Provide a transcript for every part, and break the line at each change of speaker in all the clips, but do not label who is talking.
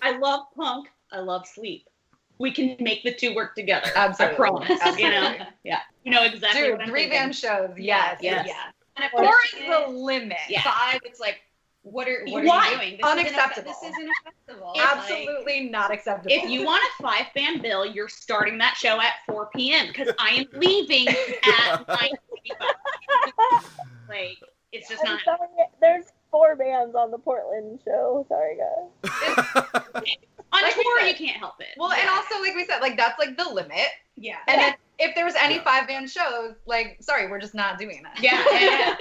I love punk. I love sleep. We can make the two work together.
Absolutely.
I promise.
Absolutely.
You know? Yeah. You know exactly
Dude,
what I'm
3
thinking.
band shows, yes.
Yes.
Yeah. And
4 is the limit.
Yeah.
5, it's like, what are you doing?
Unacceptable.
This isn't a festival.
Absolutely not acceptable.
If you want a 5-band bill, you're starting that show at 4 p.m. because I am leaving at 9:45. Like, it's just not.
Sorry, there's 4 bands on the Portland show. Sorry, guys.
On
Like we
tour,
said.
you can't help it.
Well, and also, like we said, like, that's, like, the limit.
Yeah.
And then if there was any 5-band shows, like, sorry, we're just not doing that.
Yeah.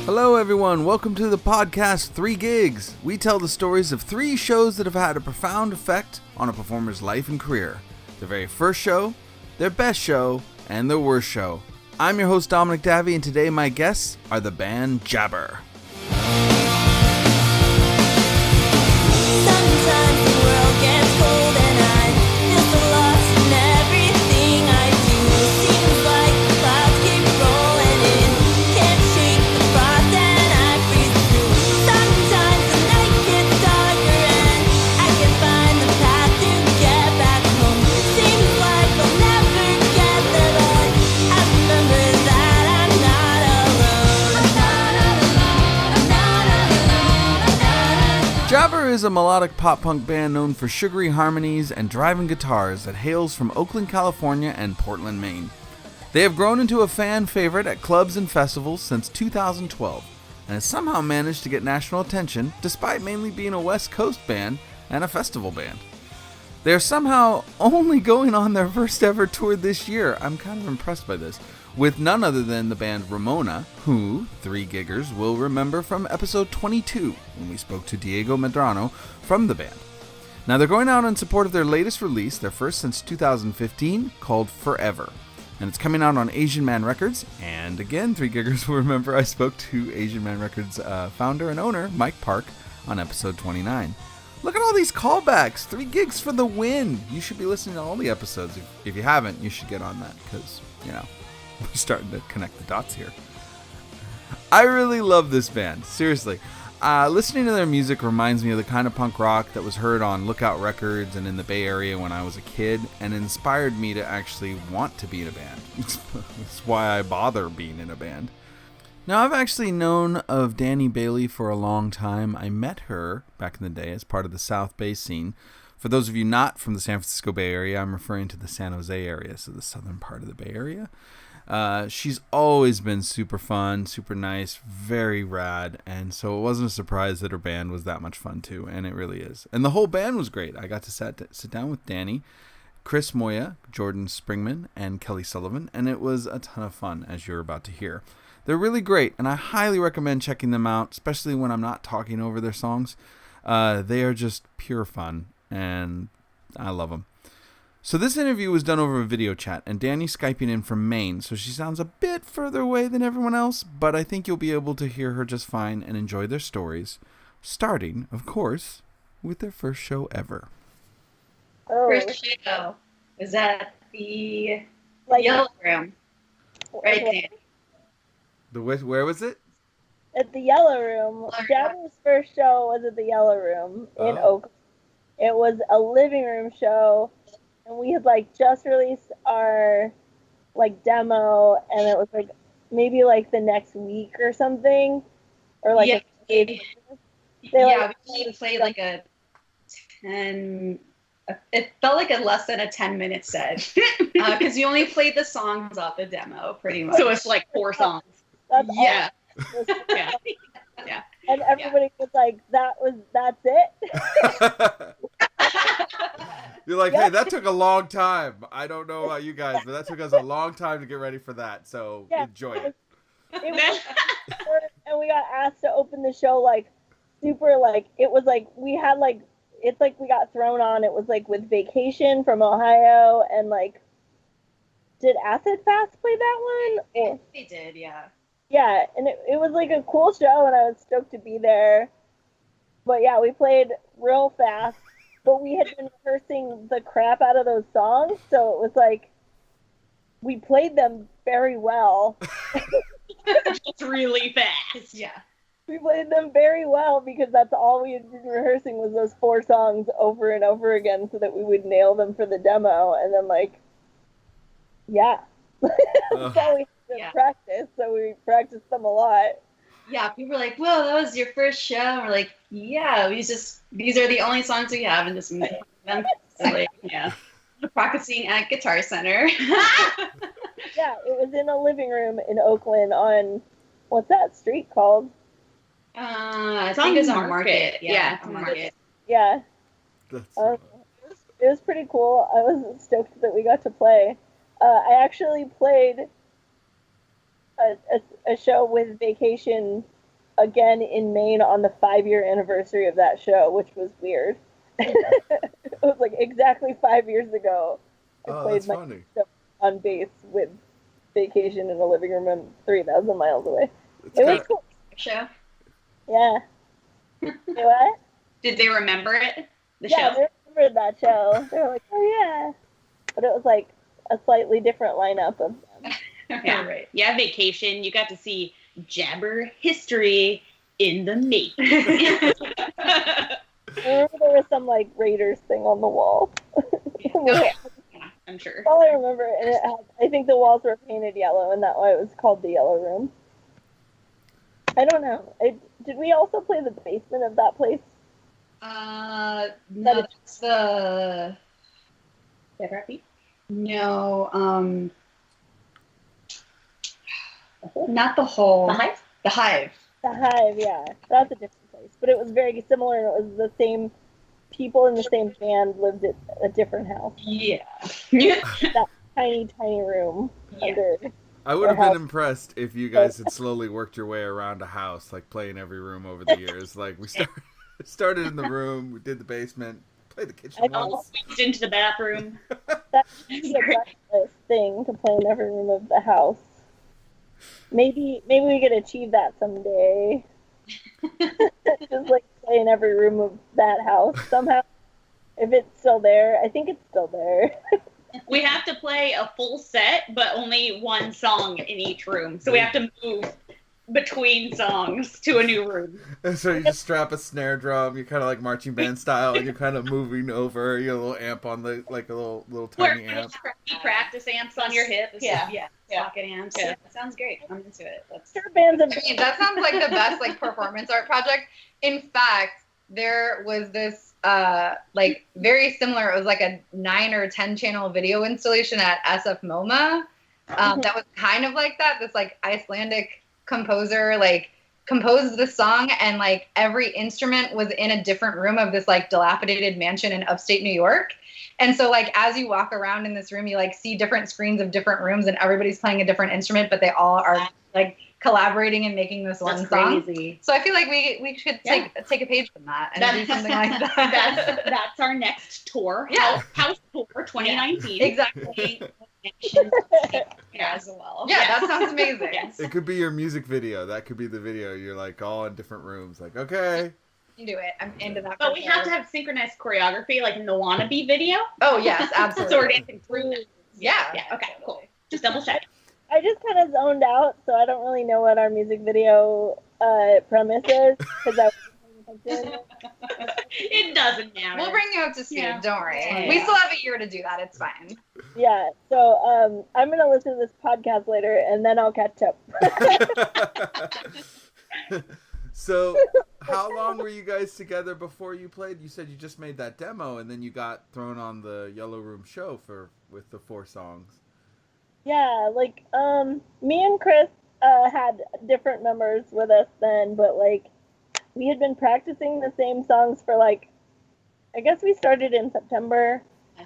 Hello everyone, welcome to the podcast 3 Gigs. We tell the stories of 3 shows that have had a profound effect on a performer's life and career. Their very first show, their best show, and their worst show. I'm your host Dominic Davey, and today my guests are the band Jabber.
Sometimes the world gets cold and I feel so lost in everything I do. Seems like the clouds keep rolling in, can't shake the frost and I freeze through. Sometimes the night gets darker and I can't find the path to get back home. Seems like I'll never get there, but I remember that I'm not alone. I'm not alone, I'm not alone, I'm not alone.
Jabber is a melodic pop-punk band known for sugary harmonies and driving guitars that hails from Oakland, California and Portland, Maine. They have grown into a fan favorite at clubs and festivals since 2012 and has somehow managed to get national attention despite mainly being a West Coast band and a festival band. They are somehow only going on their first ever tour this year. I'm kind of impressed by this. With none other than the band Ramona, who 3 giggers will remember from episode 22 when we spoke to Diego Medrano from the band. Now they're going out in support of their latest release, their first since 2015, called Forever. And it's coming out on Asian Man Records. And again, 3 giggers will remember I spoke to Asian Man Records founder and owner Mike Park on episode 29. Look at all these callbacks. 3 gigs for the win. You should be listening to all the episodes. If you haven't, you should get on that because, you know, we're starting to connect the dots here. I really love this band. Seriously. Listening to their music reminds me of the kind of punk rock that was heard on Lookout Records and in the Bay Area when I was a kid, and inspired me to actually want to be in a band. That's why I bother being in a band. Now, I've actually known of Danny Bailey for a long time. I met her back in the day as part of the South Bay scene. For those of you not from the San Francisco Bay Area, I'm referring to the San Jose area, so the southern part of the Bay Area. She's always been super fun, super nice, very rad, and so it wasn't a surprise that her band was that much fun too, and it really is. And the whole band was great. I got to sit down with Danny, Chris Moya, Jordan Springman, and Kelly Sullivan, and it was a ton of fun, as you're about to hear. They're really great, and I highly recommend checking them out, especially when I'm not talking over their songs. They are just pure fun, and I love them. So this interview was done over a video chat, and Danny's Skyping in from Maine, so she sounds a bit further away than everyone else, but I think you'll be able to hear her just fine and enjoy their stories, starting, of course, with their first show ever.
Oh,
First show was at the
like
Yellow Room, right there.
Where was it?
at the Yellow Room. Jabber's first show was at the Yellow Room in Oakland. It was a living room show, and we had like just released our like demo, and it was like maybe like the next week or something, or like
we played like a 10. It felt like a less than a 10-minute set because you only played the songs off the demo, pretty much.
So it's like 4 songs.
That's
yeah.
all.
Yeah.
Yeah.
And everybody was like, that's it.
You're like, hey, that took a long time. I don't know about you guys, but that took us a long time to get ready for that. So enjoy it.
And we got asked to open the show like super like it was like we had like it's like we got thrown on. It was like with Vacation from Ohio and like did Acid Fast play that one?
They did, yeah.
Yeah, and it was like a cool show and I was stoked to be there. But yeah, we played real fast but we had been rehearsing the crap out of those songs, so it was like we played them very well.
Just really fast.
Yeah.
We played them very well because that's all we had been rehearsing was those 4 songs over and over again so that we would nail them for the demo. And then, like, yeah. That's all we had to practice, so we practiced them a lot.
Yeah, people were like, "Whoa, that was your first show." And we're like, "Yeah, these are the only songs we have in this movie." So, like, yeah, practicing at Guitar Center.
Yeah, it was in a living room in Oakland on, what's that street called?
I think it's on Market. Yeah, on Market.
Yeah.
That's
It was pretty cool. I was stoked that we got to play. I actually played a show with Vacation again in Maine on the 5-year anniversary of that show, which was weird. It was like exactly 5 years ago. I played my show on bass with Vacation in a living room 3,000 miles away. It was cool.
Show.
Yeah. You what?
Did they remember it? The
Yeah,
show?
they remembered that show. They were like, oh yeah. But it was like a slightly different lineup of them.
Yeah, right. Yeah, Vacation. You got to see Jabber history in the making.
I remember there was some like Raiders thing on the wall.
Yeah, I'm sure.
All I remember, and it had, I think the walls were painted yellow, and that's why it was called the Yellow Room. I don't know. Did we also play the basement of that place?
No, that's the. No, not the Hole.
The Hive?
The Hive.
The Hive, yeah. That's a different place. But it was very similar, and it was the same people in the same band lived at a different house.
Yeah.
That tiny, tiny room under.
I would have been impressed if you guys had slowly worked your way around a house, like playing every room over the years. Like we started in the room, we did the basement, played the kitchen once.
Squeezed into the bathroom.
That should be a breakfast thing to play in every room of the house. Maybe we could achieve that someday. Just like play in every room of that house somehow. If it's still there, I think it's still there.
We have to play a full set, but only one song in each room. So we have to move between songs to a new room.
And so you just strap a snare drum, you're kind of like marching band style, and you're kind of moving over, you have a little amp on the, like a little tiny amp.
Practice amps on your hips.
Yeah. Pocket amps. Yeah. That sounds great. I'm into it.
Sure, bands have
That sounds like the best like performance art project. In fact, there was this like very similar. It was like a 9 or 10 channel video installation at SF MoMA. That was kind of like that. This like Icelandic composer like composed the song, and like every instrument was in a different room of this like dilapidated mansion in upstate New York. And so like as you walk around in this room, you like see different screens of different rooms, and everybody's playing a different instrument, but they all are like collaborating and making this one song.
Crazy.
So I feel like we should take a page from that and do something like that.
That's our next tour.
Yeah.
House Tour 2019.
Exactly.
As well.
Yeah, that sounds amazing.
Yes.
It could be your music video. That could be the video. You're like all in different rooms. Like, okay.
You do it. I'm into that.
But we have to have synchronized choreography, like in the Wannabe video.
Oh yes, absolutely.
So we're dancing through that.
Yeah.
Yeah. Okay. Cool. Just double check.
I just kind of zoned out, so I don't really know what our music video premise is because I wasn't paying attention.
It doesn't matter.
We'll bring you up to speed.
Yeah.
Don't worry.
Yeah.
We still have a year to do that. It's fine.
Yeah, so I'm gonna listen to this podcast later, and then I'll catch up.
So, how long were you guys together before you played? You said you just made that demo, and then you got thrown on the Yellow Room show with the 4 songs.
Yeah, like me and Chris had different members with us then, but like we had been practicing the same songs for like I guess we started in September,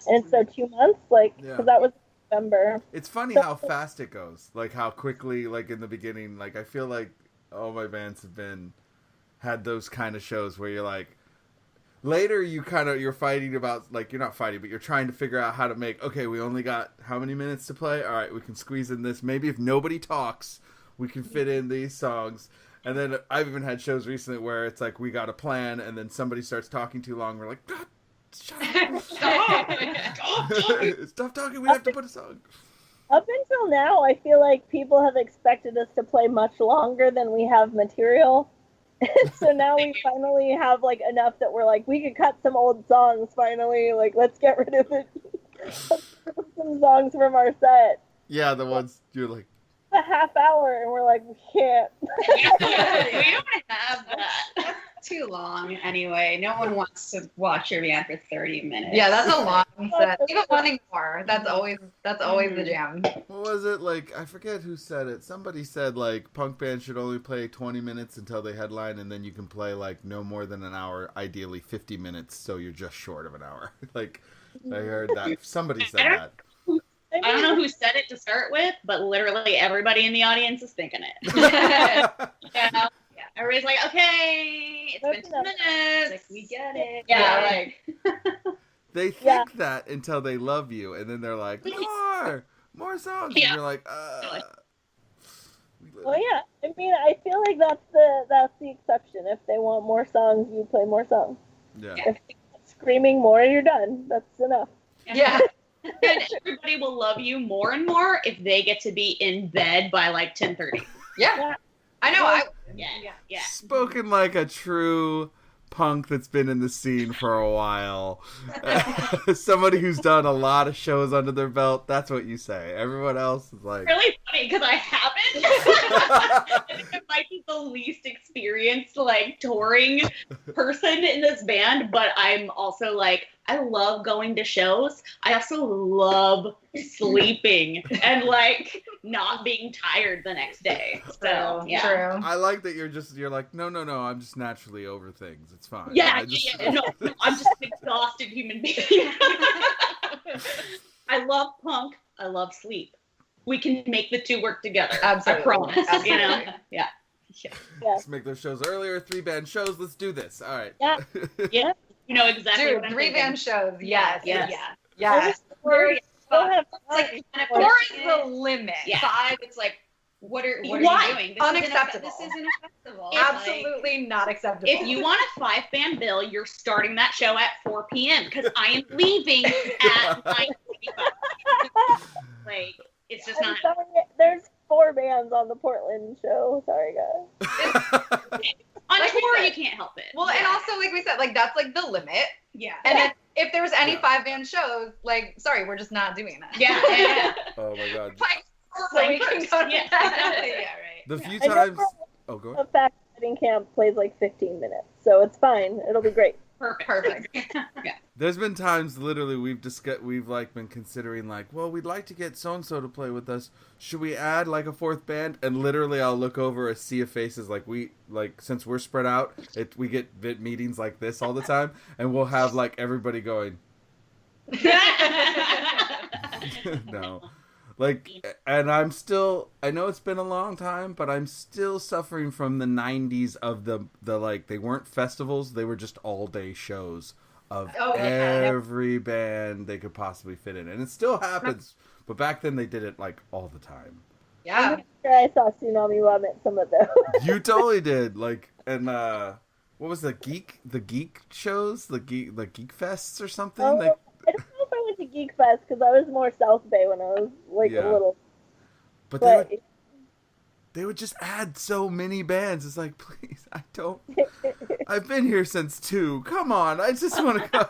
and so 2 months, like because that was November.
It's funny how fast it goes, like how quickly, like in the beginning, like I feel like all my bands have had those kind of shows where you're like, later you're fighting about, like you're not fighting, but you're trying to figure out how to make, okay, we only got how many minutes to play? All right, we can squeeze in this. Maybe if nobody talks, we can fit in these songs. And then I've even had shows recently where it's like we got a plan, and then somebody starts talking too long. We're like, Shut up. Stop talking. We have to put a song.
Up until now, I feel like people have expected us to play much longer than we have material. So now we finally have like enough that we're like, we could cut some old songs finally. Like, let's get rid of it. Some songs from our set.
Yeah, the ones you're like,
A half hour, and we're like, we can't.
We don't have that.
That's too long anyway. No one wants to watch your band for 30 minutes.
Yeah, that's a long set. Even wanting more. That's always the jam.
what was it? Like, I forget who said it. Somebody said, like, punk bands should only play 20 minutes until they headline, and then you can play, like, no more than an hour, ideally 50 minutes, so you're just short of an hour. Like, I heard that. Somebody said that.
I don't know who said it to start with, but literally everybody in the audience is thinking it. Yeah. Everybody's like, okay, it's been 2 minutes.
Like, we get it.
Yeah, like.
They think that until they love you, and then they're like, more songs.
Yeah.
And you're like,
Well, yeah. I mean, I feel like that's the exception. If they want more songs, you play more songs.
Yeah.
If they keep screaming more, you're done. That's enough.
Yeah.
And everybody will love you more and more if they get to be in bed by like 10:30.
Yeah. I know.
Yeah.
Spoken like a true punk that's been in the scene for a while. Somebody who's done a lot of shows under their belt. That's what you say. Everyone else is like.
Really funny because I haven't. I think I might be the least experienced like touring person in this band, but I'm also like, I love going to shows. I also love sleeping and like not being tired the next day. So yeah.
True.
I like that you're like, no, I'm just naturally over things. It's fine.
Yeah, no, I'm just an exhausted human being. I love punk. I love sleep. We can make the two work together.
Absolutely.
I promise.
Absolutely.
You know? Yeah.
Let's make those shows earlier. 3-band shows. Let's do this. All right.
Yeah.
Yeah. You know exactly
Dude,
what I'm
3-band shows.
Yes.
Yes.
Very
We'll have
Like,
fun.
4 is the limit.
Yeah.
5, it's like, what are
Why?
you doing?
Unacceptable.
This isn't a festival.
Absolutely not acceptable.
If you want a 5-band bill, you're starting that show at 4 p.m. because I am leaving at 9:45. Like, it's just
I'm
not.
sorry, there's 4 bands on the Portland show. Sorry, guys.
On
Like we
tour,
said.
you can't help it.
Well, and also, like we said, like that's like the limit.
Yeah.
And then if there was any
Yeah.
5-band shows, like, sorry, we're just not doing that.
Yeah.
Oh my god.
Like, so we can go to
Yeah.
that.
Yeah, right.
The few
I know
times.
for
Oh, go
a
ahead.
fact Wedding Camp plays like 15 minutes, so it's fine. It'll be great.
Perfect.
There's been times literally we've like been considering like, well, we'd like to get so and so to play with us. Should we add like a 4th band? And literally, I'll look over a sea of faces. Like since we're spread out, we get meetings like this all the time, and we'll have like everybody going. No. Like, and I know it's been a long time, but I'm still suffering from the 90s of the like, they weren't festivals, they were just all-day shows of every band they could possibly fit in. And it still happens, but back then they did it, like, all the time.
Yeah.
I'm sure I saw Tsunami Bomb at some of those.
You totally did. Like, and, what was the geek shows? The geek fests or something?
Oh,
Like,
I don't know if I went to Geek Fest because I was more South Bay when I was like
Yeah.
a little.
but
But
they would just add so many bands. It's like, please, I've been here since 2. Come on, I just want to go.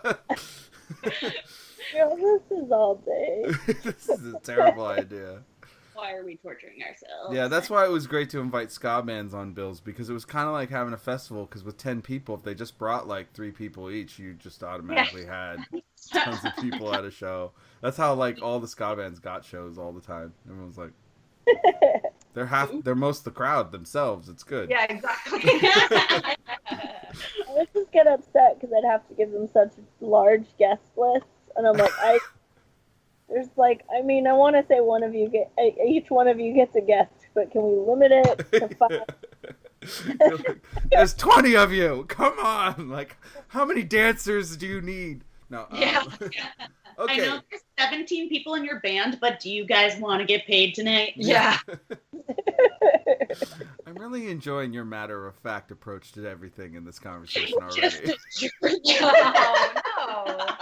this is all day.
This is a terrible idea.
Why are we torturing ourselves?
Yeah, that's why it was great to invite ska bands on bills, because it was kind of like having a festival, because with 10 people, if they just brought like 3 people each, you just automatically had tons of people at a show. That's how like all the ska bands got shows all the time. Everyone's like, they're most of the crowd themselves. It's good.
Yeah, exactly.
I would just get upset because I'd have to give them such large guest lists, and I'm like, there's like, I mean, I want to say each one of you gets a guest, but can we limit it to 5?
You're like, there's 20 of you. Come on. Like, how many dancers do you need? No.
Yeah.
Okay.
I know there's 17 people in your band, but do you guys want to get paid tonight?
Yeah.
I'm really enjoying your matter-of-fact approach to everything in this conversation already.
No. Wow.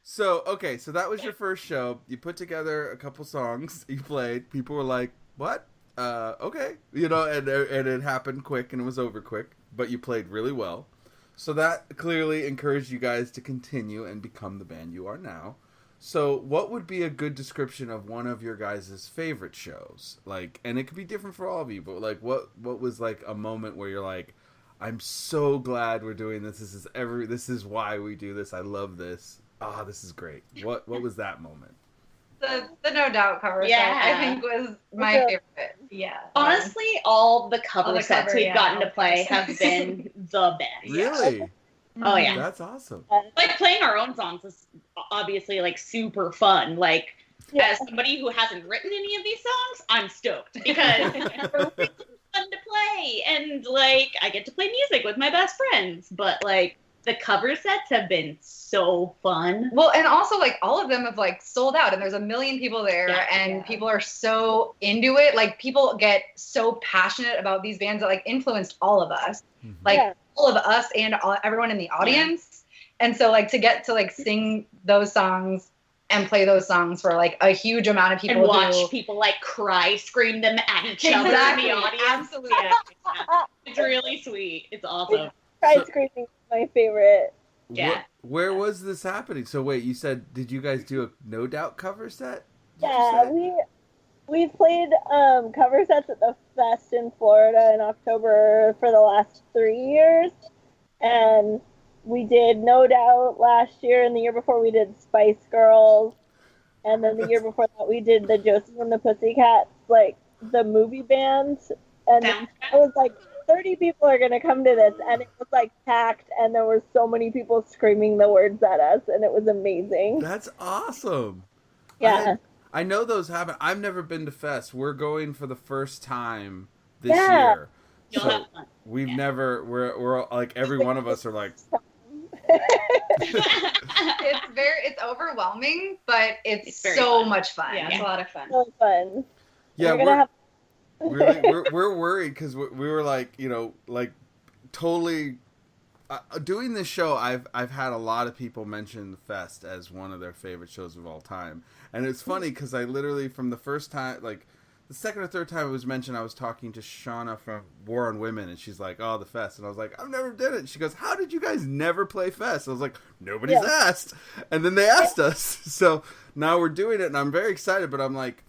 So, okay, so that was your first show. You put together a couple songs. You played. People were like, "What? Okay." You know, and it happened quick and it was over quick, but you played really well. So that clearly encouraged you guys to continue and become the band you are now. So, what would be a good description of one of your guys' favorite shows? Like, and it could be different for all of you, but like, what was like a moment where you're like, "I'm so glad we're doing this. This is why we do this. I love this. Ah, this is great." What was that moment?
The No Doubt cover
Yeah.
set, I think, was my
Okay.
favorite.
Yeah.
Honestly, all the cover
All the
sets
cover,
we've
yeah,
gotten to
all
play
covers.
have been the best.
Really?
Oh yeah.
That's awesome.
Like playing our own songs is obviously like super fun. Like
Yeah.
as somebody who hasn't written any of these songs, I'm stoked because they're really fun to play and like I get to play music with my best friends. But like the cover sets have been so fun.
Well, and also like all of them have like sold out, and there's a million people there,
Yeah.
and people are so into it. Like people get so passionate about these bands that like influenced all of us, like
Yeah.
all of us and everyone in the audience. And so like to get to like sing those songs and play those songs for like a huge amount of people
And watch
who,
people like cry, scream them at each other in
Exactly,
the audience.
absolutely.
Yeah. It's really sweet. It's awesome.
Pride
So-
Screaming is my favorite.
Yeah.
Where was this happening? So wait, you said, did you guys do a No Doubt cover set? Did you
Yeah,
say?
we played cover sets at the fest in Florida in October for the last 3 years, and we did No Doubt last year, and the year before we did Spice Girls, and then the year before that we did the Josie and the Pussycats, like the movie band, and
Sounds
I was like, 30 people are gonna come to this, and it was like packed, and there were so many people screaming the words at us, and it was amazing.
That's awesome.
Yeah.
I know those happen. I've never been to Fest. We're going for the first time this
Yeah.
year.
You'll
So
have fun.
we've never. We're like every one of us are like.
it's overwhelming, but it's
It's very
so
fun.
much fun.
Yeah, it's a lot of fun.
So fun.
Yeah,
We're gonna have
we're worried because we were like, you know, like totally doing this show. I've had a lot of people mention the Fest as one of their favorite shows of all time, and it's funny because I literally from the first time, like the second or third time it was mentioned, I was talking to Shauna from War on Women, and she's like, "Oh, the Fest," and I was like, "I've never did it." She goes, "How did you guys never play Fest?" I was like, "Nobody's
Yeah.
asked," and then they asked us, so now we're doing it, and I'm very excited, but I'm like,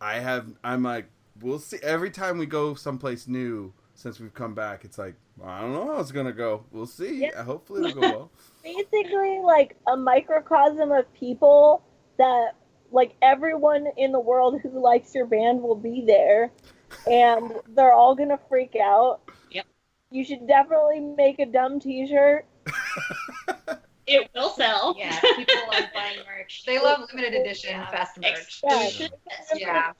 I'm like. We'll see. Every time we go someplace new, since we've come back, it's like, I don't know how it's gonna go. We'll see.
Yeah.
Hopefully it'll go well.
basically like a microcosm of people that like everyone in the world who likes your band will be there, and they're all gonna freak out.
Yep.
You should definitely make a dumb T-shirt.
It will sell.
Yeah, people love buying merch.
They love limited edition
Yeah.
fest merch.
Exclusive.
Yeah.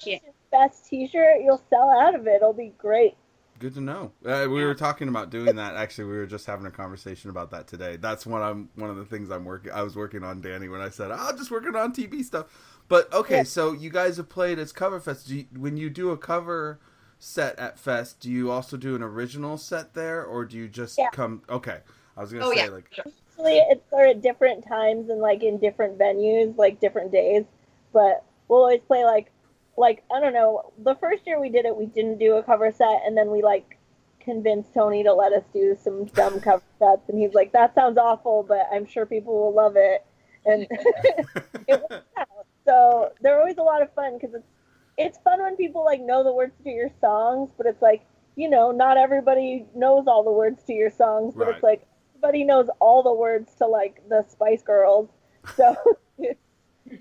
Best T-shirt, you'll sell out of it. It'll be great.
Good to know. We were talking about doing that. Actually, we were just having a conversation about that today. That's one of the things I was working on, Danny, when I said, "I'm just working on TV stuff." But okay,
Yeah.
so you guys have played as cover fest. When you do a cover set at Fest, do you also do an original set there, or do you just
Yeah.
come? Okay, I was gonna
Oh,
say
yeah.
like.
Usually it's sort of different times and like in different venues, like different days. But we'll always play like I don't know. The first year we did it, we didn't do a cover set, and then we like convinced Tony to let us do some dumb cover sets, and he's like, "That sounds awful, but I'm sure people will love it." And it worked out. So they're always a lot of fun because it's fun when people like know the words to your songs, but it's like, you know, not everybody knows all the words to your songs, but
Right.
it's like everybody knows all the words to like the Spice Girls. So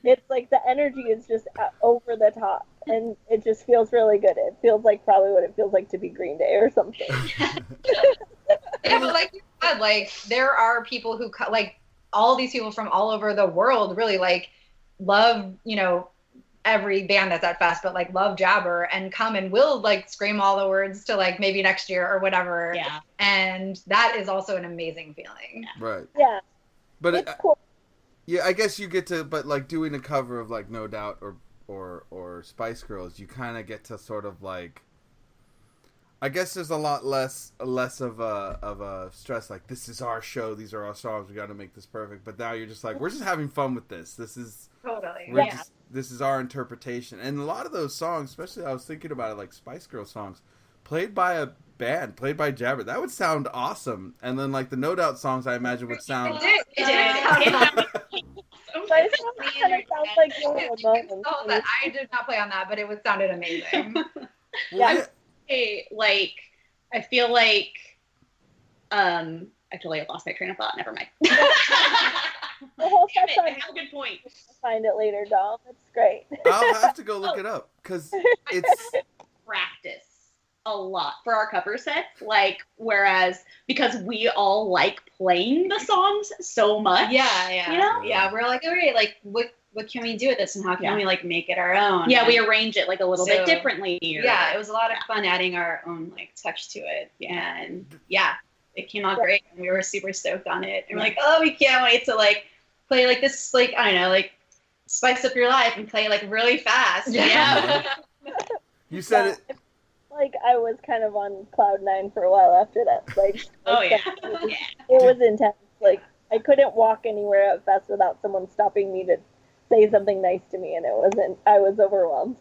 it's like the energy is just over the top, and it just feels really good. It feels like probably what it feels like to be Green Day or something.
Yeah, but like you said, like there are people who like all these people from all over the world really like love, you know, every band that's at Fest, but like love Jabber and come and will like scream all the words to like maybe next year or whatever.
Yeah.
And that is also an amazing feeling.
Right,
Yeah,
but
it's cool.
yeah, I guess you get to, but like doing a cover of like No Doubt or Spice Girls, you kind of get to sort of like, I guess there's a lot less of a stress, like this is our show, these are our songs, we got to make this perfect. But now you're just like, we're just having fun with this.
Totally.
This is our interpretation. And a lot of those songs, especially I was thinking about it, like Spice Girl songs, played by a band, played by Jabber, that would sound awesome. And then like the No Doubt songs, I imagine would sound.
It did.
Spice Girls kind of sounds like
that I did not play on that, but it was sounded amazing.
Well,
Like, I feel like, I totally lost my train of thought. Never mind.
The whole
Damn
set
it, I have a good point.
find it later, Dom. It's great.
I'll have to go look it up because it's.
Practice a lot for our cover sets, like, whereas because we all like playing the songs so much.
Yeah.
You know?
Yeah, we're like, all right, like, what can we do with this, and how can we like make it our own?
Yeah,
and,
we arrange it like a little bit differently.
Yeah, it was a lot of fun adding our own like touch to it, and yeah, it came out great, and we were super stoked on it. And we're like, oh, we can't wait to like play like this, like, I don't know, like spice up your life and play like really fast.
Yeah.
You said it.
Like, I was kind of on cloud nine for a while after that. Like,
Oh, yeah.
it was intense. Like, I couldn't walk anywhere at Fest without someone stopping me to say something nice to me, and I was overwhelmed.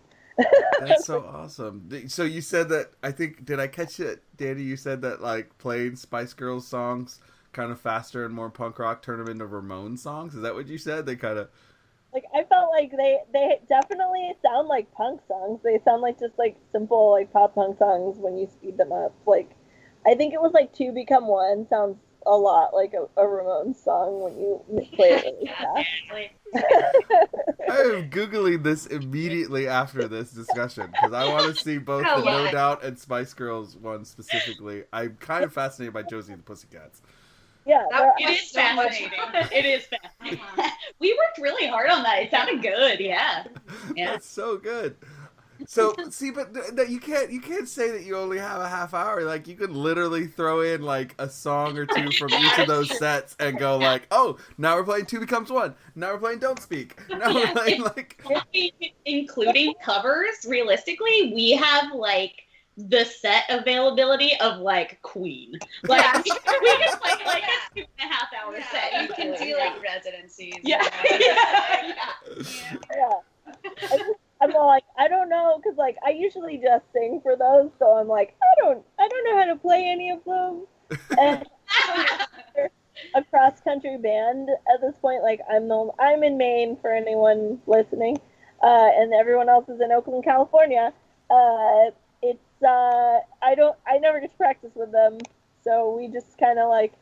That's so awesome. So you said that, I think, did I catch it, Danny? You said that, like, playing Spice Girls songs kind of faster and more punk rock turn them into Ramones songs? Is that what you said? They kind of...
Like, I felt like they definitely sound like punk songs. They sound like just, like, simple, like, pop punk songs when you speed them up. Like, I think it was, like, Two Become One sounds a lot like a Ramones song when you play it really fast.
I'm Googling this immediately after this discussion because I want to see both the No Doubt and Spice Girls one specifically. I'm kind of fascinated by Josie and the Pussycats.
Yeah,
It is fascinating. It is fascinating. We worked really hard on that. It sounded good. Yeah.
That's so good. So see, but you can't say that you only have a half hour. Like, you could literally throw in like a song or two from each of those sets and go like, oh, now we're playing Two Becomes One. Now we're playing Don't Speak. Now we're playing like,
including covers. Realistically, we have like the set availability of like Queen. Like we can play like a 2.5 hour set.
You can do like residencies.
Yeah.
I'm all like, I don't know, because like I usually just sing for those, so I'm like, I don't know how to play any of them. And a cross country band at this point. Like, I'm in Maine for anyone listening, and everyone else is in Oakland, California. I never get to practice with them, so we just kind of like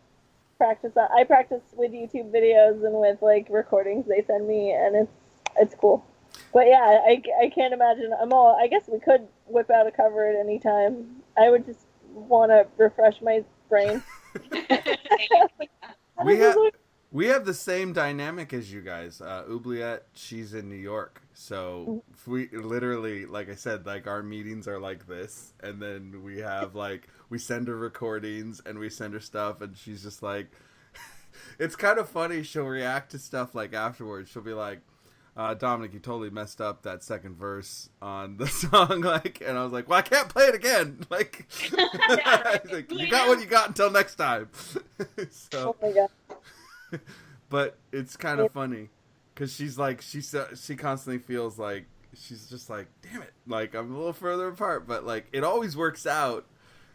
practice. I practice with YouTube videos and with like recordings they send me, and it's cool. But yeah, I can't imagine. I guess we could whip out a cover at any time. I would just want to refresh my brain.
We have the same dynamic as you guys. Oubliette, she's in New York, so we literally, like I said, like our meetings are like this, and then we have like we send her recordings and we send her stuff, and she's just like, it's kind of funny. She'll react to stuff like afterwards. She'll be like, Dominic, you totally messed up that second verse on the song, like, and I was like, well, I can't play it again. Like, like, you got what you got until next time. So,
Oh my god.
but it's kind of funny because she's like, she constantly feels like she's just like, damn it, like I'm a little further apart, but like it always works out.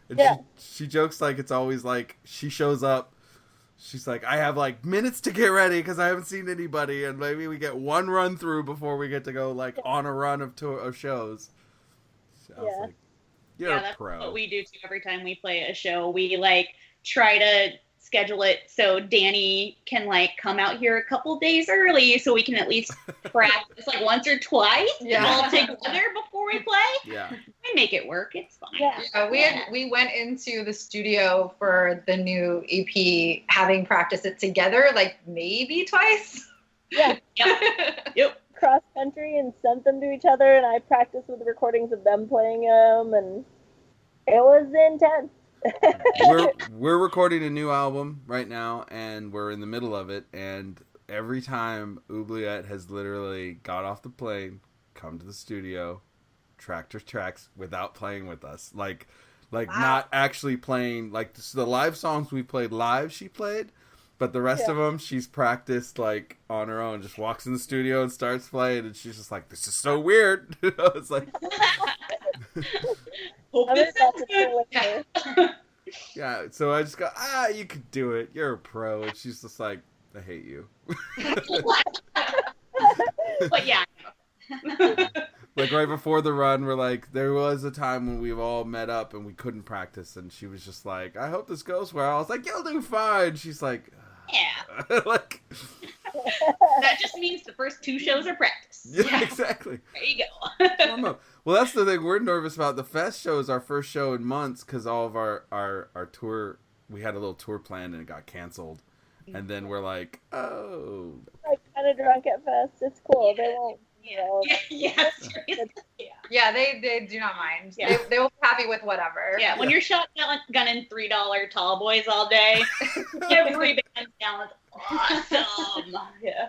And she jokes like it's always like she shows up. She's like, I have like minutes to get ready because I haven't seen anybody, and maybe we get one run through before we get to go like on a run of shows. So I was like, you're a
that's
pro.
what we do too. Every time we play a show, we like try to schedule it so Danny can like come out here a couple days early so we can at least practice like once or twice all together before we play.
Yeah.
We make it work. It's fine.
Yeah, we went into the studio for the new EP having practiced it together like maybe twice.
Yeah.
Yep.
Cross country and sent them to each other, and I practiced with recordings of them playing them, and it was intense.
we're recording a new album right now, and we're in the middle of it, and every time Oubliette has literally got off the plane, come to the studio, tracked her tracks without playing with us. Like, Like,
Wow.
not actually playing, like, the live songs we played live, she played. But the rest of them, she's practiced, like, on her own. Just walks in the studio and starts playing. And she's just like, this is so weird. It's like,
Hope
I'm
this
about
sounds
to
good.
do later.
yeah. So I just go, you could do it. You're a pro. And she's just like, I hate you.
But yeah.
Like, right before the run, we're like, there was a time when we've all met up and we couldn't practice. And she was just like, I hope this goes well. I was like, you'll do fine. She's like,
Yeah.
like,
That just means the first 2 shows are practice.
yeah, exactly.
There you go.
Warm up. Well, that's the thing we're nervous about. The Fest show is our first show in months because all of our tour, we had a little tour planned and it got canceled. And then we're like, oh.
Like kind of drunk at Fest. It's cool. They won't.
Yeah, seriously.
Yeah, they do not mind.
Yeah.
They will be happy with whatever.
Yeah, when you're shotgunning $3 tall boys all day, every band sounds awesome. Yeah.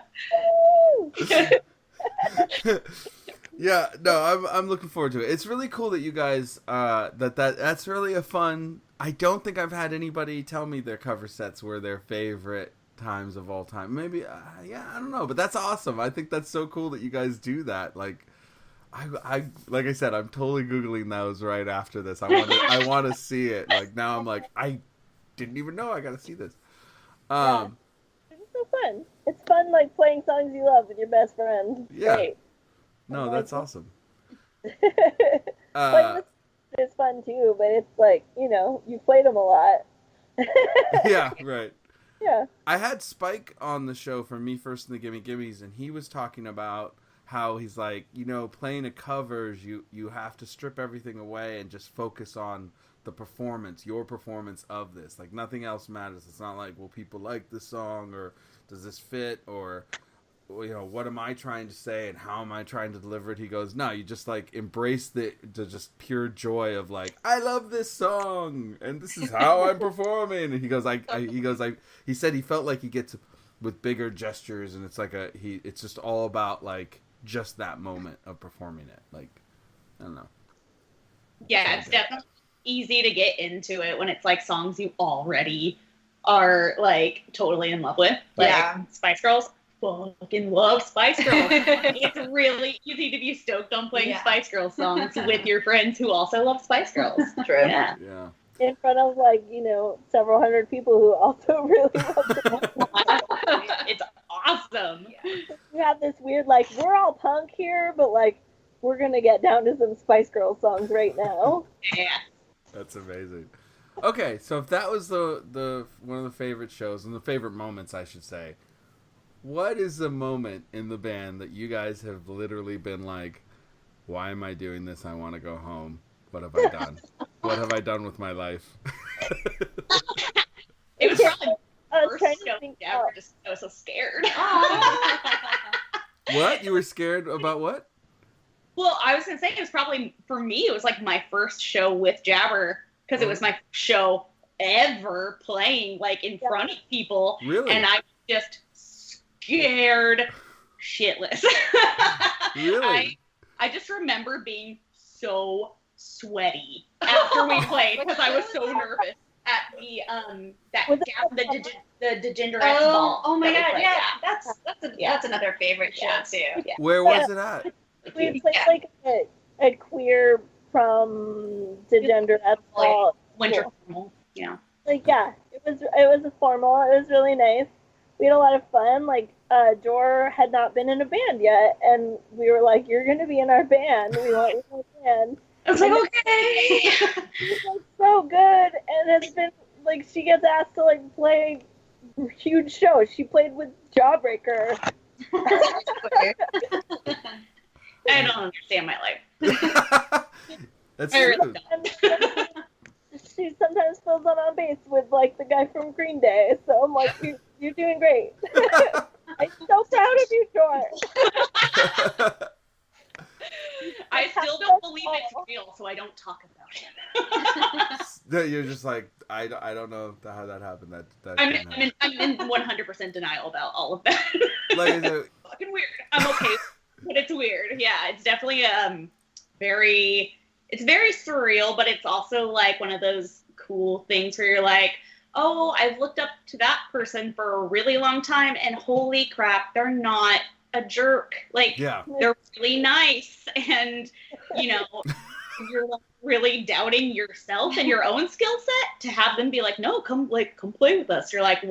Yeah, no, I'm looking forward to it. It's really cool that you guys that's really a fun. I don't think I've had anybody tell me their cover sets were their favorite times of all time. Maybe yeah, I don't know, but that's awesome. I think that's so cool that you guys do that. I like I said, I'm totally googling those right after this. I want to see it. Like, now I'm like, I didn't even know I got to see this.
It's so fun. It's fun, like playing songs you love with your best friend.
Yeah.
Great.
No, that's awesome.
Playing this is fun too, but it's like, you played them a lot.
Yeah, right.
Yeah.
I had Spike on the show from Me First and the Gimme Gimmes, and he was talking about how he's like, playing a covers, you have to strip everything away and just focus on the performance, your performance of this. Like, nothing else matters. It's not like, will people like this song, or does this fit, or what am I trying to say and how am I trying to deliver it? He goes, no, you just like embrace the just pure joy of like, I love this song and this is how I'm performing. And he goes, he said he felt like he gets with bigger gestures, and it's like it's just all about like just that moment of performing it. Like, I don't know.
Yeah, it's definitely easy to get into it when it's like songs you already are like totally in love with. Like,
Yeah.
Spice Girls. Fucking love Spice Girls. It's really easy to be stoked on playing Spice Girls songs with your friends who also love Spice Girls.
True.
Yeah.
Yeah.
In front of like, several hundred people who also really love them.
It's awesome.
We have this weird, like, we're all punk here, but like, we're gonna get down to some Spice Girls songs right now.
Yeah.
That's amazing. Okay, so if that was the one of the favorite shows and the favorite moments, I should say, what is the moment in the band that you guys have literally been like, why am I doing this? I want to go home. What have I done? What have I done with my life?
It was probably
I
the
was trying
first
to
show
think
ever. I was so scared.
What? You were scared about what?
Well, I was gonna say it was probably, for me, it was like my first show with Jabber, because it was my first show ever playing like in front of people.
Really?
And I was just scared shitless.
Really?
I just remember being so sweaty after we played because I was so nervous at the Degenerate ball.
Oh my
that we
god,
played.
yeah. That's another favorite show too.
Yeah.
Where was it at?
We played like a queer from Degenerate ball.
Winter formal. Yeah.
Like, yeah, it was a formal. It was really nice. We had a lot of fun. Like, Jor had not been in a band yet, and we were like, "You're gonna be in our band. We want you in our band."
I was like,
And
okay.
She's like so good, and it's been like she gets asked to like play huge shows. She played with Jawbreaker.
I don't understand my life.
That's
I really
true.
don't.
And she sometimes fills in on bass with like the guy from Green Day. So I'm like, you're doing great. I'm so proud of you, Jor.
I still don't believe it's real, so I don't talk about it.
No, you're just like, I don't know how that happened. That
I'm
didn't happen.
in 100% denial about all of that.
Like, is it-
Fucking weird. I'm okay, but it's weird. Yeah, it's definitely very. it's very surreal, but it's also like one of those cool things where you're like, oh, I've looked up to that person for a really long time, and holy crap, they're not a jerk. Like,
Yeah.
they're really nice, and you know, you're like really doubting yourself and your own skill set to have them be like, no, come play with us. You're like,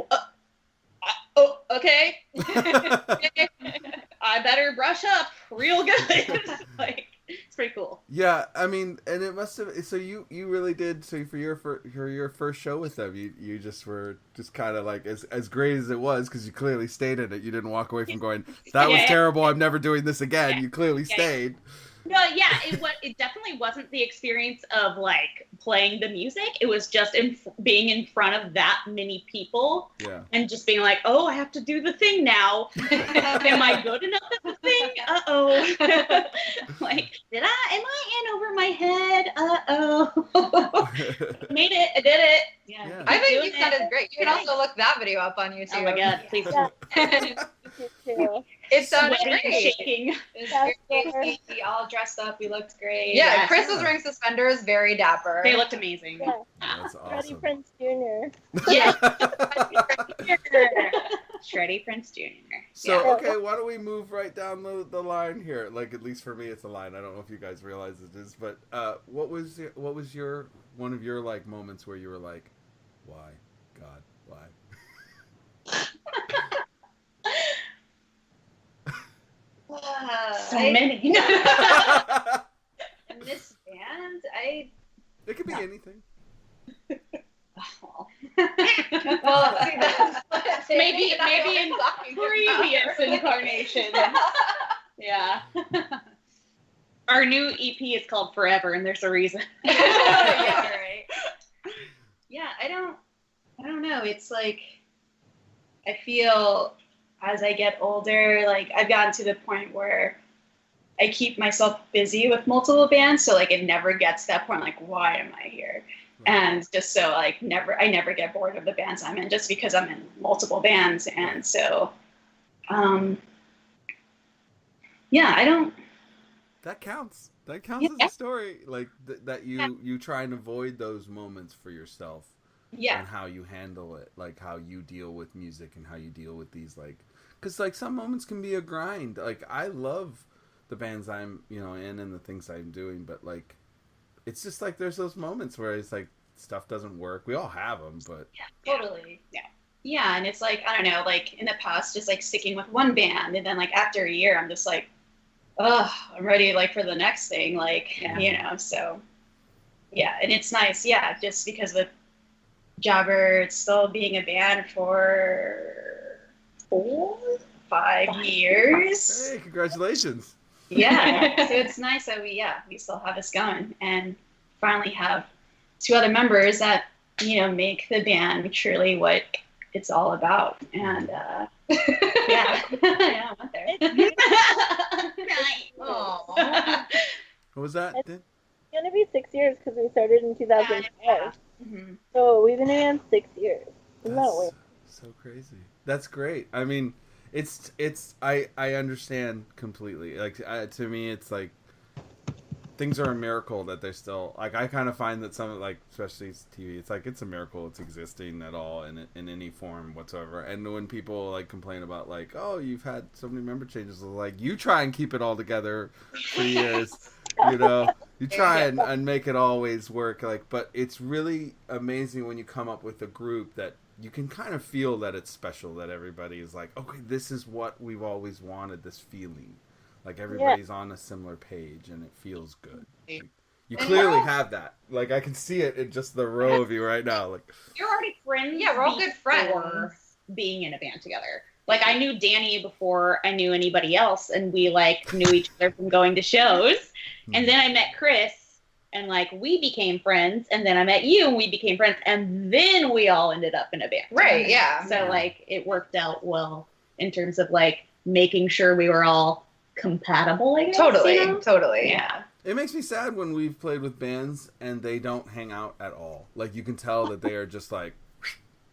oh, okay. I better brush up real good. Like, it's pretty cool.
Yeah, I mean, and it must have. So you really did. So for your first show with them, you just were just kind of like as great as it was, because you clearly stayed in it. You didn't walk away from going, that was terrible. I'm never doing this again. You clearly stayed.
No, yeah, it definitely wasn't the experience of like playing the music. It was just being in front of that many people, and just being like, oh, I have to do the thing now. Am I good enough at the thing? Uh-oh. Like, am I in over my head? Uh-oh. Made it. I did it.
Yeah.
I think you sounded great. You can also look that video up on YouTube.
Oh my God, please.
It sounded
Sweaty,
great.
shaking.
It was very tasty. We all dressed up. We looked great.
Yeah, Chris was wearing suspenders, very dapper.
They looked amazing.
Yeah.
That's
Freddie
awesome.
Prinze Jr.
Yeah. Shreddy Prince Jr.
So okay, why don't we move right down the line here? Like, at least for me, it's a line. I don't know if you guys realize it is, but what was your one of your like moments where you were like, why, God, why?
So many.
In this band,
It could be anything.
Well,
Well, see, that's
maybe in
talking
previous incarnations. Yeah. Our new EP is called Forever, and there's a reason.
yeah, right. Yeah, I don't know. It's like, I feel as I get older, like I've gotten to the point where I keep myself busy with multiple bands, so like it never gets to that point, like, why am I here? And just so like I never get bored of the bands I'm in, just because I'm in multiple bands. And so yeah, I don't.
That counts. That counts as a story. Like that you try and avoid those moments for yourself.
Yeah.
And how you handle it, like how you deal with music and how you deal with these, like, because like some moments can be a grind. Like, I love the bands I'm in and the things I'm doing, but like it's just like there's those moments where it's like stuff doesn't work. We all have them, but
Totally. Yeah, and it's like, I don't know, like in the past, just like sticking with one band, and then like after a year, I'm just like, oh, I'm ready like for the next thing, like so yeah, and it's nice, just because with Jobber, it's still being a band for 5 years.
hey, congratulations.
Yeah, so it's nice that we still have this going, and finally have 2 other members that make the band truly what it's all about. And yeah, I'm out there.
Aw.
What was that?
It's gonna be 6 years because we started in 2012.
Mhm.
So we've been in 6 years. Isn't that
That's
weird?
so crazy. That's great. I mean, it's I understand completely. Like, to me, it's like things are a miracle that they're still, like, I kind of find that some, like, especially TV, it's like it's a miracle it's existing at all in any form whatsoever. And when people like complain about like, oh, you've had so many member changes, like, you try and keep it all together for years. You try and make it always work, like, but it's really amazing when you come up with a group that you can kind of feel that it's special, that everybody is like, okay, this is what we've always wanted, this feeling. Like, everybody's on a similar page and it feels good. Like, you clearly have that. Like, I can see it in just the row of you right now. Like,
You're already friends.
Yeah, we're all good friends.
before being in a band together. Like, I knew Danny before I knew anybody else, and we like knew each other from going to shows. And then I met Chris, and like we became friends. And then I met you, and we became friends. And then we all ended up in a band.
Right, yeah.
So like it worked out well in terms of like making sure we were all compatible. I guess,
Totally.
Yeah.
it makes me sad when we've played with bands and they don't hang out at all. Like, you can tell that they are just like.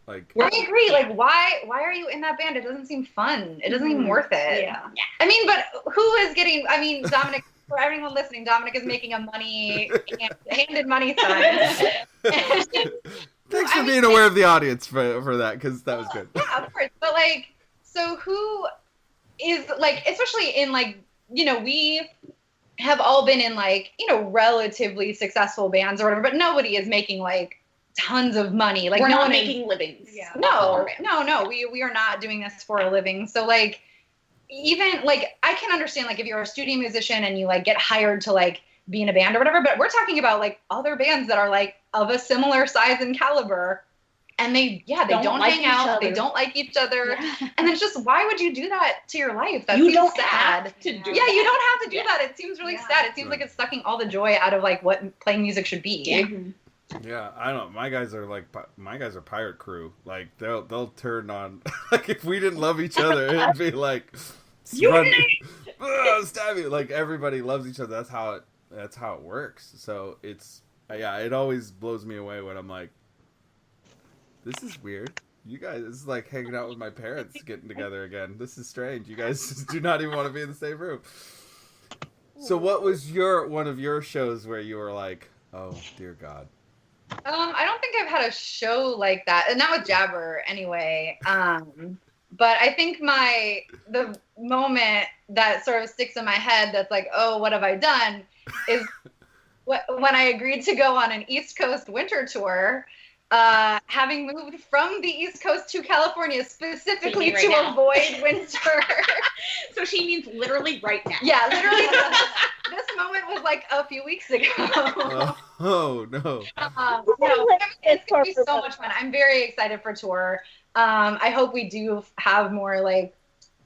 I agree. Like, why are you in that band? It doesn't seem fun. It doesn't seem worth it.
Yeah.
I mean, but who is getting? I mean, Dominic for everyone listening, Dominic is making a handed money sign.
Thanks for being aware of the audience for that, because that was good.
Yeah, of course. But like, so who is like, especially in like, you know, we have all been in like, you know, relatively successful bands or whatever, but nobody is making like tons of money. Like
we're
no
not
one
making livings.
Yeah.
No. We are not doing this for a living. So like, even like, I can understand like if you're a studio musician and you like get hired to like be in a band or whatever, but we're talking about like other bands that are like of a similar size and caliber, and they don't
like
hang
each
out,
other.
they don't like each other,
Yeah.
and it's just, why would you do that to your life? That
You
seems
don't
sad.
have to do
Yeah, you
that.
don't have to do
Yeah.
that. It seems really
Yeah.
sad. It seems like it's sucking all the joy out of like what playing music should be.
Yeah.
Yeah, I don't. My guys are pirate crew. Like they'll turn on. Like if we didn't love each other, it'd be like stab you. Like everybody loves each other. That's how it works. So it's it always blows me away when I'm like, this is weird. You guys, this is like hanging out with my parents getting together again. This is strange. You guys just do not even want to be in the same room. So what was one of your shows where you were like, oh dear God?
I don't think I've had a show like that, and not with Jabber anyway. But I think the moment that sort of sticks in my head that's like, oh, what have I done, is when I agreed to go on an East Coast winter tour, having moved from the East Coast to California specifically
Right
to
now.
avoid winter.
So she means literally right now.
Yeah, literally. This moment was like a few weeks ago.
Oh no.
No,
It's
it's gonna be so much fun. I'm very excited for tour. I hope we do have more like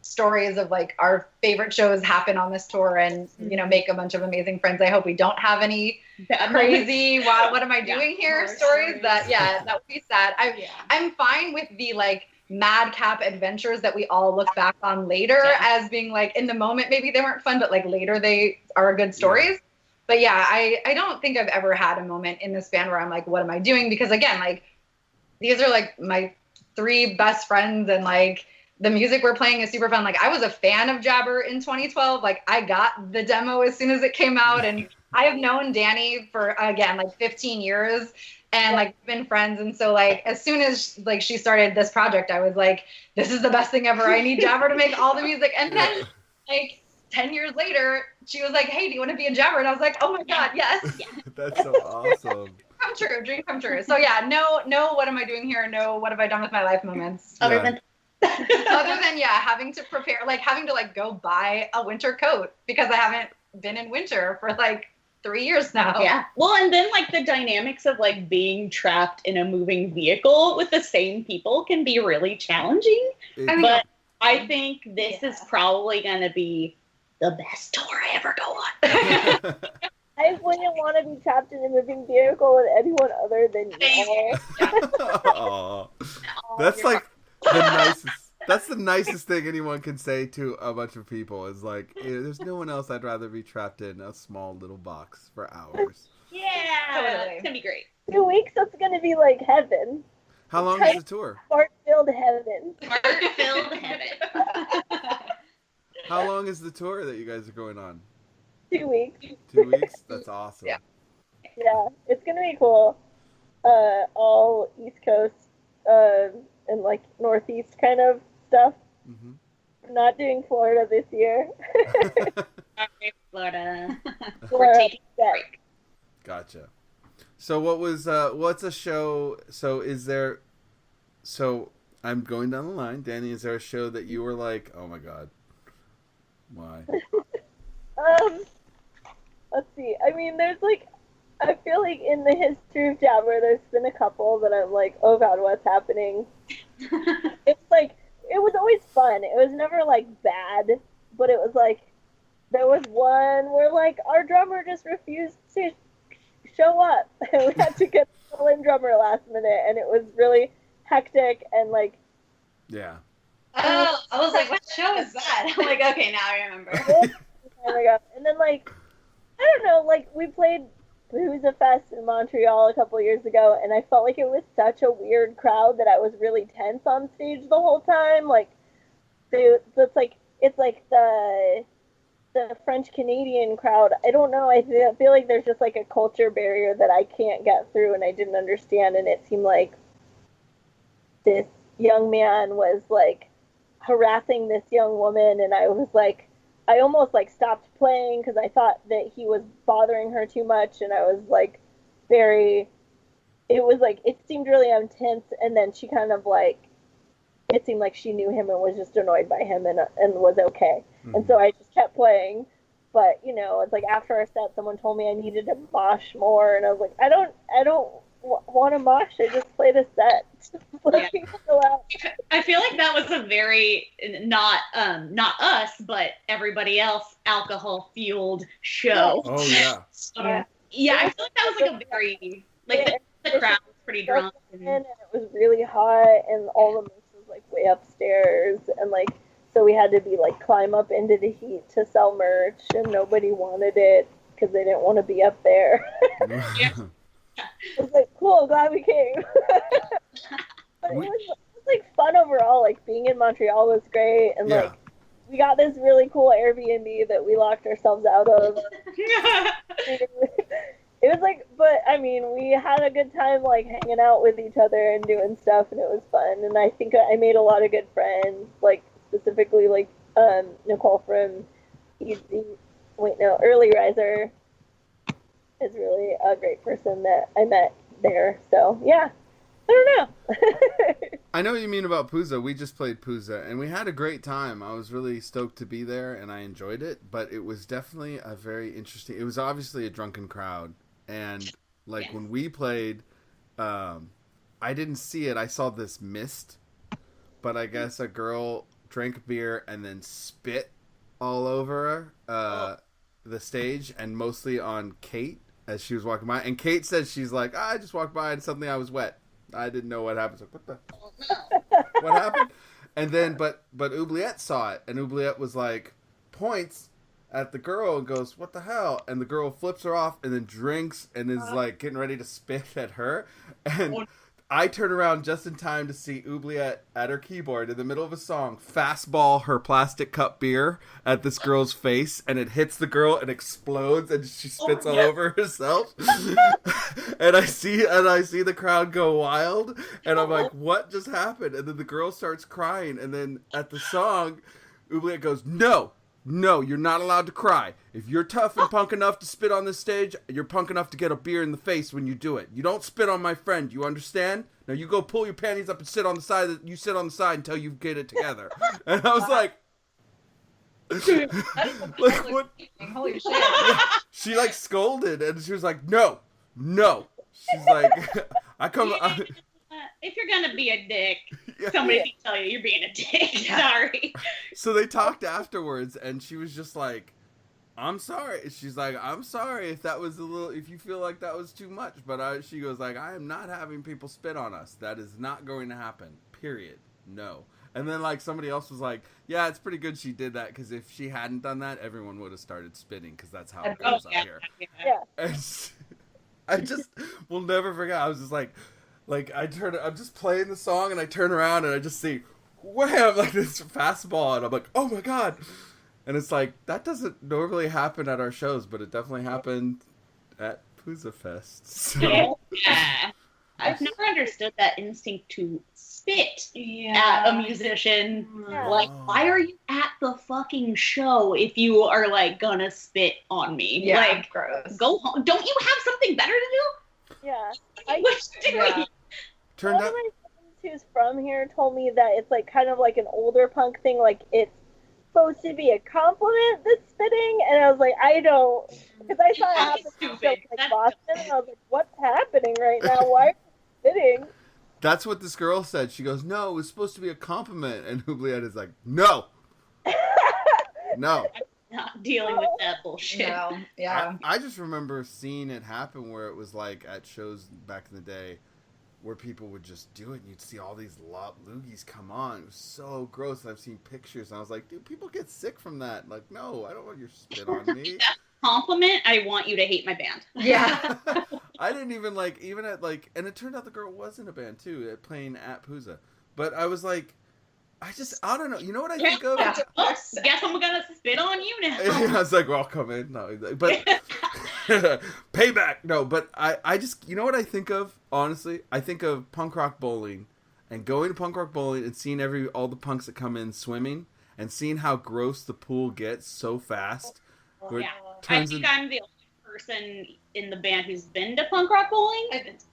stories of like our favorite shows happen on this tour, and you know, make a bunch of amazing friends. I hope we don't have any crazy what am I doing here
horror
stories
stories.
that would be sad. I'm fine with the like madcap adventures that we all look back on later as being like, in the moment maybe they weren't fun, but like later they are good stories. But yeah, I don't think I've ever had a moment in this band where I'm like, what am I doing? Because again, like these are like my 3 best friends, and like the music we're playing is super fun. Like I was a fan of Jabber in 2012. Like I got the demo as soon as it came out, and I have known Danny for again like 15 years, and like been friends. And so like as soon as like she started this project, I was like, this is the best thing ever. I need Jabber to make all the music. And then like 10 years later, she was like, hey, do you want to be in Jabber? And I was like, oh my God, yes.
That's so awesome.
Come true, dream come true. So yeah, no, what am I doing here? No, what have I done with my life moments?
Other
Yeah.
than
Other than having to prepare, like having to like go buy a winter coat because I haven't been in winter for like 3 years now.
Yeah. Well, and then like the dynamics of like being trapped in a moving vehicle with the same people can be really challenging.
I mean,
But I think this is probably going to be the best tour I ever go on.
I wouldn't want to be trapped in a moving vehicle with anyone other than you.
Aw. That's like the nicest. That's the nicest thing anyone can say to a bunch of people is like, there's no one else I'd rather be trapped in a small little box for hours.
Yeah.
Totally.
It's going to be great.
2 weeks, that's going to be like heaven.
How long is the tour?
Heart-filled heaven.
Heart-filled heaven.
How long is the tour that you guys are going on?
2 weeks.
2 weeks? That's awesome.
Yeah.
Yeah, it's going to be cool. All East Coast and like Northeast kind of stuff.
Mm-hmm.
We're not doing Florida this year.
Florida. We're
Florida,
taking a
yeah.
break.
Gotcha. So what's a show, so I'm going down the line. Danny, is there a show that you were like, oh my God, why?
Let's see. I mean, there's like, I feel like in the history of Jabber, there's been a couple that I'm like, oh God, what's happening? It's like, it was always fun. It was never like bad, but it was like, there was one where like our drummer just refused to show up. And we had to get a fill-in drummer last minute, and it was really hectic and like,
Yeah.
Oh, I was like, what show is that? I'm like, okay, now I remember.
time ago. And then like, I don't know, like we played Booza Fest in Montreal a couple years ago, and I felt like it was such a weird crowd that I was really tense on stage the whole time. Like, it's like the French French Canadian crowd, I don't know. I feel like there's just like a culture barrier that I can't get through, and I didn't understand. And it seemed like this young man was like harassing this young woman, and I was like, I almost like stopped playing because I thought that he was bothering her too much, and I was like very. It was like it seemed really intense, and then she kind of like. It seemed like she knew him and was just annoyed by him and was okay. Mm-hmm. And so I just kept playing. But, you know, it's like after our set, someone told me I needed to mosh more. And I was like, I don't want to mosh. I just played a set.
I feel like that was a very, not us, but everybody else, alcohol-fueled show.
Oh, yeah.
Yeah, I feel like that was like a very, like the crowd was pretty drunk.
And it was really hot and all the like way upstairs, and like so we had to be like climb up into the heat to sell merch, and nobody wanted it because they didn't want to be up there.
Yeah.
It was like, cool, glad we came. But it was like fun overall. Like being in Montreal was great, and like we got this really cool Airbnb that we locked ourselves out of. It was like, but I mean, we had a good time like hanging out with each other and doing stuff, and it was fun. And I think I made a lot of good friends, like specifically like Nicole from Early Riser is really a great person that I met there. So yeah, I don't know.
I know what you mean about Pooza. We just played Pooza, and we had a great time. I was really stoked to be there, and I enjoyed it. But it was definitely a very interesting. It was obviously a drunken crowd. And like when we played, I didn't see it. I saw this mist, but I guess a girl drank beer and then spit all over the stage, and mostly on Kate as she was walking by. And Kate said she's like, I just walked by and suddenly I was wet. I didn't know what happened. Like, what happened? And then, but Oubliette saw it, and Oubliette was like, points at the girl and goes, what the hell? And the girl flips her off and then drinks and is like getting ready to spit at her. And I turn around just in time to see Oubliette at her keyboard in the middle of a song fastball her plastic cup beer at this girl's face, and it hits the girl and explodes and she spits all over herself. and I see the crowd go wild, and I'm like, what just happened? And then the girl starts crying, and then at the song Oubliette goes, No, you're not allowed to cry. If you're tough and punk enough to spit on this stage, you're punk enough to get a beer in the face when you do it. You don't spit on my friend, you understand? Now you go pull your panties up and sit on the side. You sit on the side until you get it together. And I was like, like what?
Holy shit.
Yeah, she like scolded, and she was like, no. She's like,
if you're gonna be a dick, somebody can tell you you're being a dick. Sorry.
So they talked afterwards, and she was just like, I'm sorry. She's like, I'm sorry if you feel like that was too much. But she goes like, I am not having people spit on us. That is not going to happen. Period. No. And then like somebody else was like, yeah, it's pretty good she did that, because if she hadn't done that, everyone would have started spitting, because that's how it goes out here.
Yeah.
And I just will never forget. I was just like I'm just playing the song, and I turn around and I just see, wham, like this fastball, and I'm like, oh my god. And it's like, that doesn't normally happen at our shows, but it definitely happened at Pooza Fest. So.
Yeah. I've never understood that instinct to spit at a musician.
Yeah.
Like, why are you at the fucking show if you are like gonna spit on me?
Yeah,
like,
gross.
Go home. Don't you have something better to do?
Yeah.
What's doing?
Turned
One
out.
of my friends who's from here told me that it's like kind of like an older punk thing. Like it's supposed to be a compliment, the spitting, and I was like, I don't, because I saw it happen in shows like Boston, and I was like, what's happening right now? Why are you spitting?
That's what this girl said. She goes, no, it was supposed to be a compliment. And Oubliette is like, no. No.
Not dealing with that bullshit.
No, yeah.
I just remember seeing it happen where it was like at shows back in the day where people would just do it, and you'd see all these loogies come on. It was so gross, and I've seen pictures, and I was like, dude, people get sick from that. Like, no, I don't want your spit on me.
Compliment, I want you to hate my band.
Yeah.
I didn't even like, even at like, and it turned out the girl was in a band too, playing at Pooza. But I was like, I don't know. You know what I think of?
Oh, guess I'm gonna spit on you now.
I was like, well, come in. No, but payback. No, but I just, you know what I think of? Honestly, I think of punk rock bowling and going to punk rock bowling and seeing all the punks that come in swimming and seeing how gross the pool gets so fast. Where it
I think I'm the only person in the band who's been to punk rock bowling.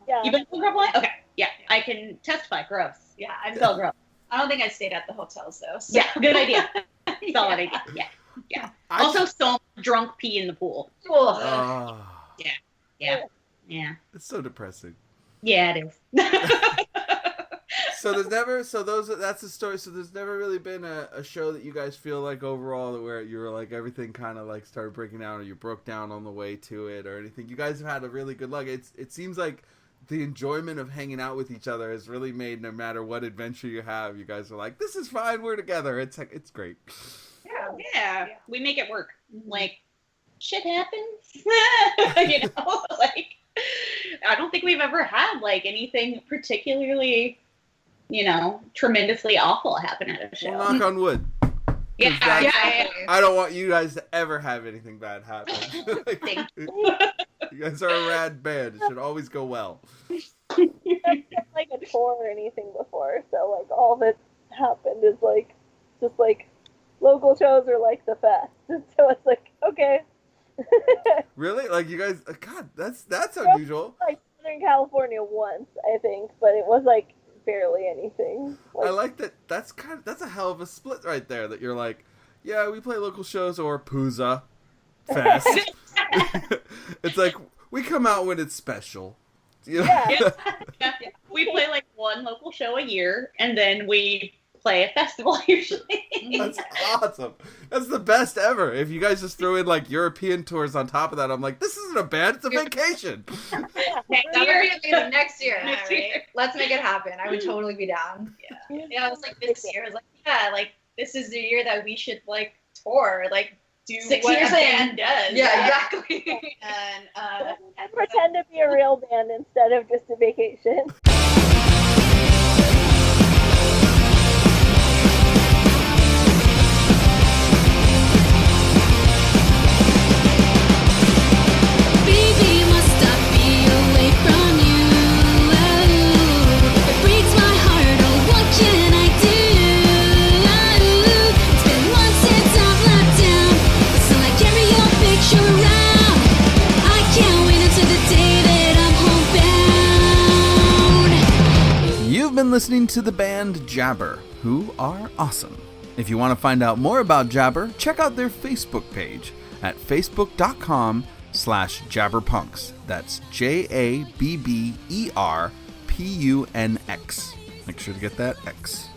Yeah.
You've been to punk rock bowling? Okay. Yeah, I can testify. Gross.
Yeah,
So gross.
I don't think I stayed at the hotels though. So.
Yeah, good idea. Solid idea. Yeah. Also, so much drunk pee in the pool.
Oh,
Yeah.
it's so depressing.
Yeah, it is.
That's the story. So there's never really been a show that you guys feel like overall that where you were like everything kind of like started breaking down or you broke down on the way to it or anything. You guys have had a really good luck. It seems like the enjoyment of hanging out with each other has really made, no matter what adventure you have, you guys are like, this is fine, we're together. It's great.
Yeah. We make it work. Like, shit happens. You know, like, I don't think we've ever had like anything particularly, you know, tremendously awful happen at a show.
Well, knock on wood.
Yeah.
I don't want you guys to ever have anything bad happen.
Thank
You guys are a rad band. It should always go well.
I've done like a tour or anything before, so like all that's happened is like just like local shows are like the fest. So it's like, okay.
Really? Like you guys? God, that's unusual.
Like Southern California once, I think, but it was like barely anything.
I like that. That's a hell of a split right there. That you're like, yeah, we play local shows or Pooza Fest. It's like we come out when it's special. You know?
Yeah.
We play like one local show a year, and then we play a festival usually.
That's awesome. That's the best ever. If you guys just throw in like European tours on top of that, I'm like, this isn't a band, it's a vacation.
That would be amazing. Next year.
Next
Right?
year.
Let's make it happen. I would totally be down.
Yeah, it was like this year. I was like, yeah, like this is the year that we should like tour, like do
6
what
years
a band
in.
does.
Yeah, exactly.
And
Pretend to be a real band instead of just a vacation.
Baby, must I be away from you? It breaks my heart. Oh, what can I do? It's been months since I've left town, so I carry your picture around. I can't wait until the day that I'm homebound.
You've been listening to the band Jabber, who are awesome. If you want to find out more about Jabber, check out their Facebook page at facebook.com/jabberpunks. That's JABBERPUNX. Make sure to get that X.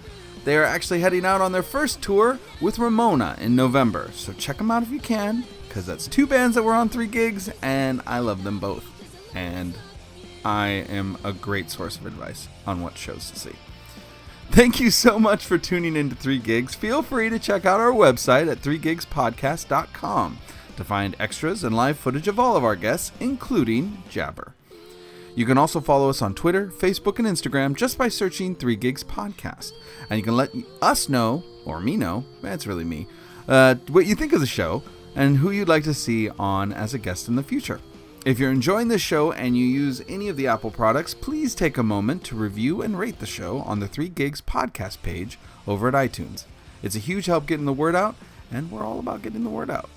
They are actually heading out on their first tour with Ramona in November, so check them out if you can, because that's two bands that were on 3 gigs, and I love them both. And I am a great source of advice on what shows to see. Thank you so much for tuning in to 3 Gigs. Feel free to check out our website at 3gigspodcast.com to find extras and live footage of all of our guests, including Jabber. You can also follow us on Twitter, Facebook, and Instagram just by searching 3 Gigs Podcast. And you can let us know, or me know, that's really me, what you think of the show and who you'd like to see on as a guest in the future. If you're enjoying this show and you use any of the Apple products, please take a moment to review and rate the show on the 3 Gigs podcast page over at iTunes. It's a huge help getting the word out, and we're all about getting the word out.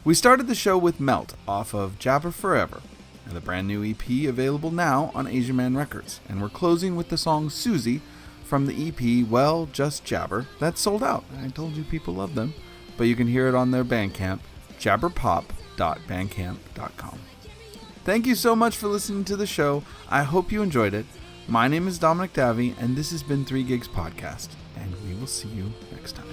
We started the show with Melt off of Jabber Forever, and the brand new EP available now on Asian Man Records. And we're closing with the song Susie from the EP Well Just Jabber. That's sold out. I told you people love them, but you can hear it on their Bandcamp, jabberpop.bandcamp.com. Thank you so much for listening to the show. I hope you enjoyed it. My name is Dominic Davey, and this has been 3 Gigs Podcast, and we will see you next time.